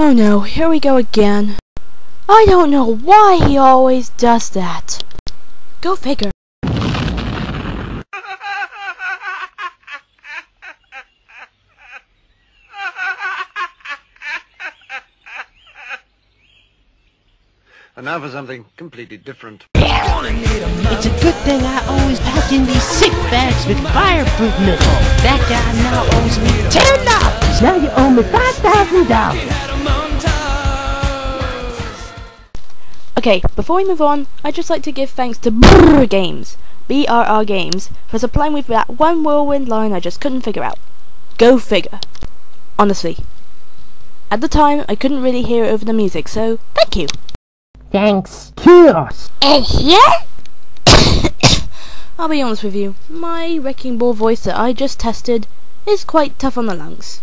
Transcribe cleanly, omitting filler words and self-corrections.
Oh no, here we go again. I don't know why he always does that. Go figure. And now for something completely different. It's a good thing I always pack in these sick bags with fireproof missile. That guy now owes me $10. Now you owe me $5,000. Okay, before we move on, I'd just like to give thanks to BRR Games, BRR Games, for supplying me with that one Whirlwind line I just couldn't figure out. Go figure. Honestly. At the time, I couldn't really hear it over the music, so thank you. Thanks. Cheers. And here? I'll be honest with you, my wrecking ball voice that I just tested is quite tough on the lungs.